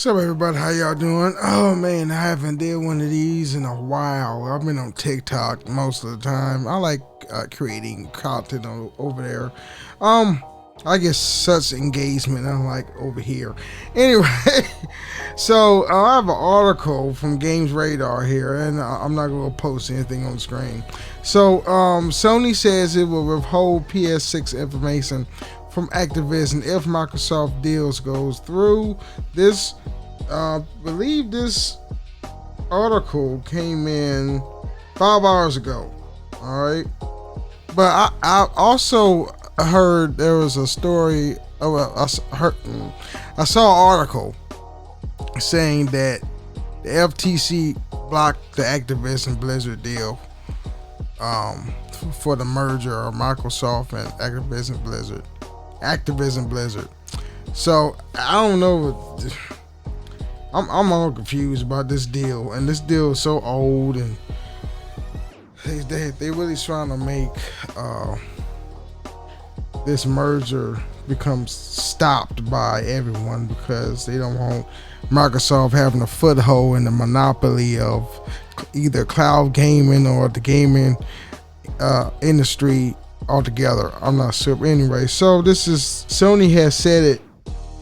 So everybody, how y'all doing? Oh man, I haven't did one of these in a while. I've been on TikTok most of the time. I like creating content over there. I get such engagement unlike over here. Anyway, so I have an article from Games Radar here, and I'm not going to post anything on the screen. So Sony says it will withhold PS6 information from Activision if Microsoft deals goes through. This, believe this article came in 5 hours ago. All right, but I also heard there was a story. I saw an article saying that the FTC blocked the Activision Blizzard deal for the merger of Microsoft and Activision Blizzard. So I don't know. I'm all confused about this deal, and this deal is so old, and they really trying to make this merger becomes stopped by everyone because they don't want Microsoft having a foothold in the monopoly of either cloud gaming or the gaming industry altogether. I'm not sure. Anyway, so this is Sony has said it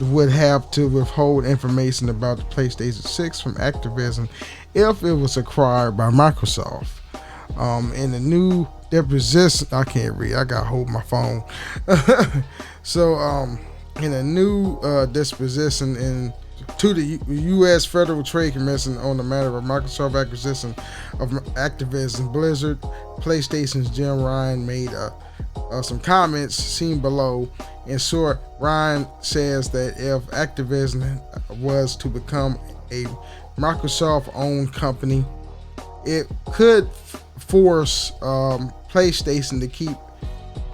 would have to withhold information about the PlayStation 6 from Activision if it was acquired by Microsoft. In the new deposition, I can't read. I gotta hold my phone. So, in a new disposition to the U.S. Federal Trade Commission on the matter of Microsoft acquisition of Activision Blizzard, PlayStation's Jim Ryan made some comments seen below. In short, Ryan says that if Activision was to become a Microsoft-owned company, it could force PlayStation to keep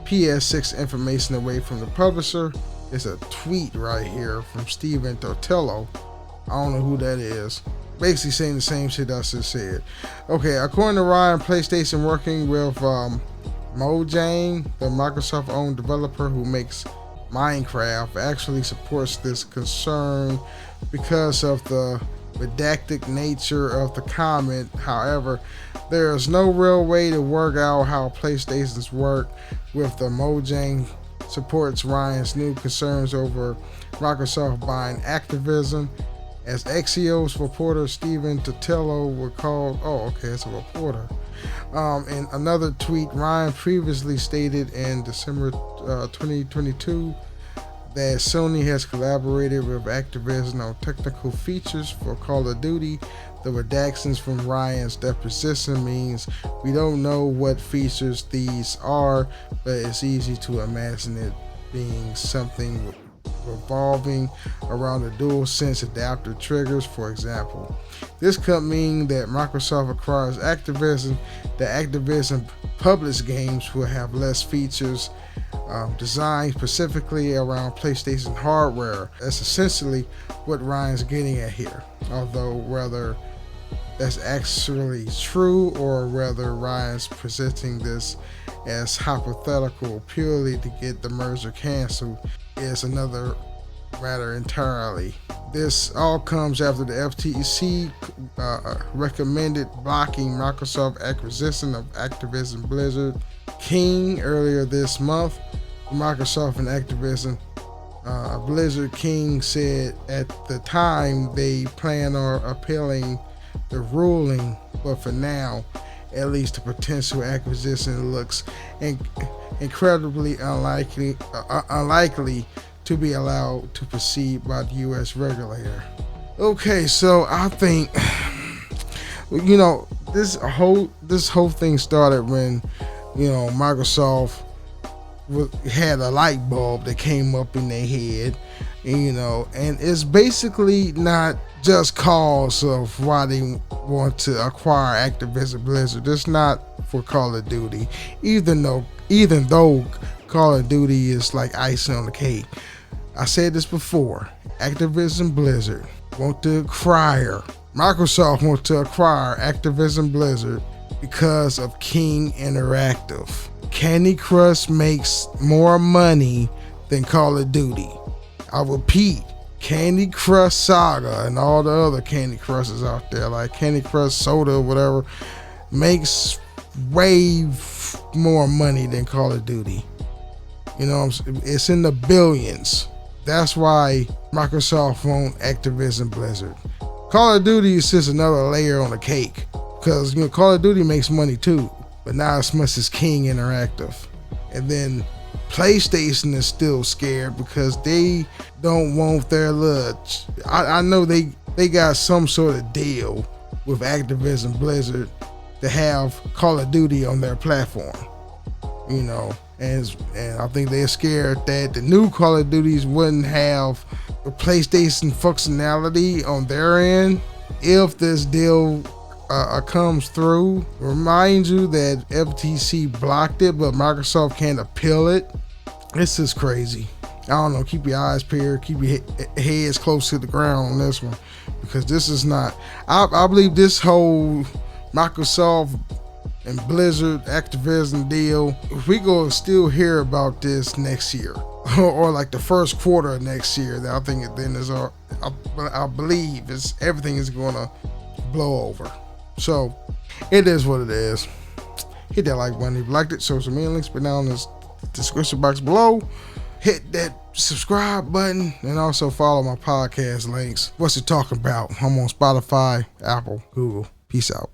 PS6 information away from the publisher. It's a tweet right here from Steven Tortello. I don't know who that is. Basically saying the same shit I just said. Okay, according to Ryan, PlayStation working with Mojang, the Microsoft-owned developer who makes Minecraft, actually supports this concern because of the redacted nature of the comment. However, there is no real way to work out how PlayStation's work with the Mojang supports Ryan's new concerns over Microsoft buying Activision. As Axios reporter Steven Tortello recalled, it's a reporter. In another tweet, Ryan previously stated in December 2022 that Sony has collaborated with Activision on technical features for Call of Duty. The redactions from Ryan's deposition means we don't know what features these are, but it's easy to imagine it being something revolving around the DualSense adapter triggers, for example. This could mean that Microsoft acquires Activision. The Activision published games will have less features designed specifically around PlayStation hardware. That's essentially what Ryan's getting at here. Although whether that's actually true or whether Ryan's presenting this as hypothetical purely to get the merger canceled is another matter entirely. This all comes after the FTC recommended blocking Microsoft acquisition of Activision Blizzard King earlier this month. Microsoft and Activision Blizzard King said at the time they plan on appealing the ruling, but for now, at least the potential acquisition looks incredibly unlikely to be allowed to proceed by the U.S. regulator. Okay, so I think this whole thing started when Microsoft had a light bulb that came up in their head, and it's basically not just cause of why they want to acquire Activision Blizzard. It's not for Call of Duty, even though Call of Duty is like icing on the cake. I said this before. Activision Blizzard Microsoft wants to acquire Activision Blizzard because of King Interactive. Candy Crush makes more money than Call of Duty. I repeat, Candy Crush Saga and all the other Candy Crushes out there, like Candy Crush Soda or whatever, makes way more money than Call of Duty. You know, it's in the billions. That's why Microsoft won't Activision Blizzard. Call of Duty is just another layer on the cake, because Call of Duty makes money too, but not as much as King Interactive. And then PlayStation is still scared because they don't want their I know they got some sort of deal with Activision Blizzard to have Call of Duty on their platform, and I think they're scared that the new Call of Duties wouldn't have the PlayStation functionality on their end if this deal comes through. Remind you that FTC blocked it, but Microsoft can't appeal it. This is crazy. I don't know. Keep your eyes peeled. Keep your heads close to the ground on this one, because this is not. I believe this whole Microsoft and Blizzard Activision deal, we gonna still hear about this next year, or like the first quarter of next year. I think then I believe everything is gonna blow over. So it is what it is. Hit that like button if you liked it. Social media links be down in the description box below. Hit that subscribe button and also follow my podcast links. What's it talking about? I'm on Spotify, Apple, Google. Peace out.